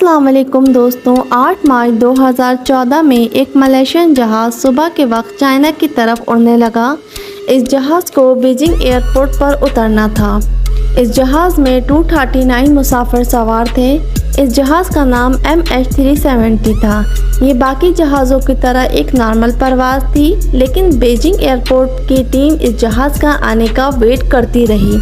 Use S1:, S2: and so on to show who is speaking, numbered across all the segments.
S1: अस्सलाम वालेकुम दोस्तों। 8 मार्च 2014 में एक मलेशियन जहाज़ सुबह के वक्त चाइना की तरफ उड़ने लगा। इस जहाज़ को बीजिंग एयरपोर्ट पर उतरना था। इस जहाज़ में 239 मुसाफिर सवार थे। इस जहाज़ का नाम MH370 था। ये बाकी जहाज़ों की तरह एक नॉर्मल परवाज़ थी, लेकिन बीजिंग एयरपोर्ट की टीम इस जहाज़ का आने का वेट करती रही,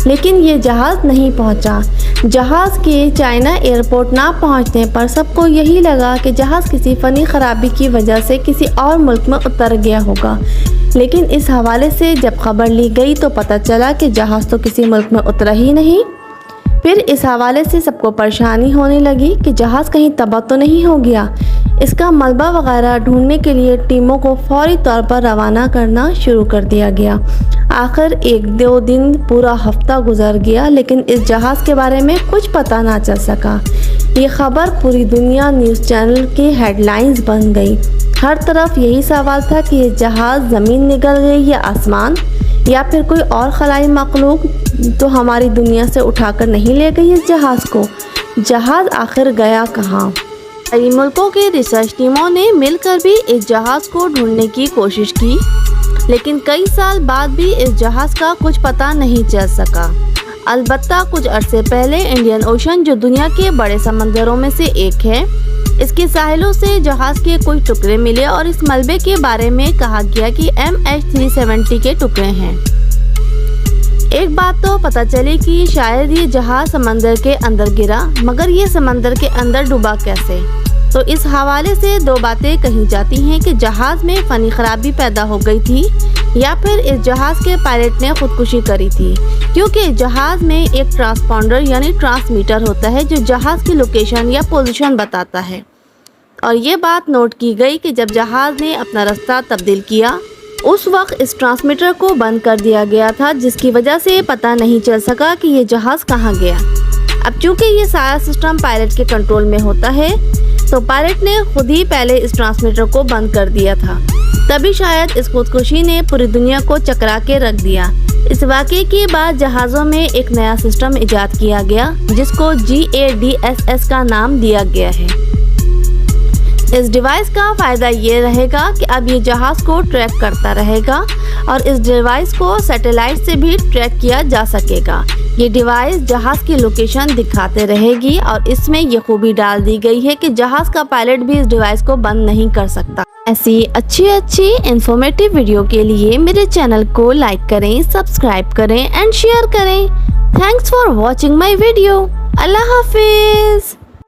S1: लेकिन ये जहाज़ नहीं पहुंचा। जहाज़ के चाइना एयरपोर्ट ना पहुंचने पर सबको यही लगा कि जहाज़ किसी फ़नी ख़राबी की वजह से किसी और मुल्क में उतर गया होगा, लेकिन इस हवाले से जब खबर ली गई तो पता चला कि जहाज़ तो किसी मुल्क में उतरा ही नहीं। फिर इस हवाले से सबको परेशानी होने लगी कि जहाज़ कहीं तबाह तो नहीं हो गया। इसका मलबा वगैरह ढूंढने के लिए टीमों को फौरी तौर पर रवाना करना शुरू कर दिया गया। आखिर 1-2 दिन पूरा हफ्ता गुजर गया, लेकिन इस जहाज़ के बारे में कुछ पता ना चल सका। ये खबर पूरी दुनिया न्यूज़ चैनल की हेडलाइंस बन गई। हर तरफ यही सवाल था कि ये जहाज़ ज़मीन निकल गई या आसमान, या फिर कोई और खलाई मखलूक तो हमारी दुनिया से उठाकर नहीं ले गई इस जहाज़ को। जहाज़ आखिर गया कहाँ? कई मुल्कों के रिसर्च टीमों ने मिलकर भी इस जहाज़ को ढूंढने की कोशिश की, लेकिन कई साल बाद भी इस जहाज़ का कुछ पता नहीं चल सका। अलबत्ता कुछ अरसे पहले इंडियन ओशन, जो दुनिया के बड़े समंदरों में से एक है, इसके साहिलों से जहाज़ के कुछ टुकड़े मिले और इस मलबे के बारे में कहा गया कि MH370 के टुकड़े हैं। एक बात तो पता चली कि शायद ये जहाज़ समंदर के अंदर गिरा, मगर ये समंदर के अंदर डूबा कैसे? तो इस हवाले से दो बातें कही जाती हैं कि जहाज़ में फ़नी ख़राबी पैदा हो गई थी, या फिर इस जहाज़ के पायलट ने खुदकुशी करी थी, क्योंकि जहाज़ में एक ट्रांसपॉन्डर यानी ट्रांसमीटर होता है जो जहाज़ की लोकेशन या पोजीशन बताता है। और ये बात नोट की गई कि जब जहाज़ ने अपना रास्ता तब्दील किया, उस वक्त इस ट्रांसमीटर को बंद कर दिया गया था, जिसकी वजह से पता नहीं चल सका कि ये जहाज़ कहाँ गया। अब चूँकि ये सारा सिस्टम पायलट के कंट्रोल में होता है, तो पायलट ने खुद ही पहले इस ट्रांसमीटर को बंद कर दिया था। तभी शायद इस खुदकुशी ने पूरी दुनिया को चकरा के रख दिया। इस वाक़े के बाद जहाज़ों में एक नया सिस्टम इजाद किया गया, जिसको GADSS का नाम दिया गया है। इस डिवाइस का फ़ायदा ये रहेगा कि अब ये जहाज़ को ट्रैक करता रहेगा और इस डिवाइस को सैटेलाइट से भी ट्रैक किया जा सकेगा। ये डिवाइस जहाज़ की लोकेशन दिखाते रहेगी और इसमें ये खूबी डाल दी गई है कि जहाज़ का पायलट भी इस डिवाइस को बंद नहीं कर सकता। ऐसी अच्छी इंफॉर्मेटिव वीडियो के लिए मेरे चैनल को लाइक करें, सब्सक्राइब करें एंड शेयर करें। Thanks for watching my video. अल्लाह हाफिज़।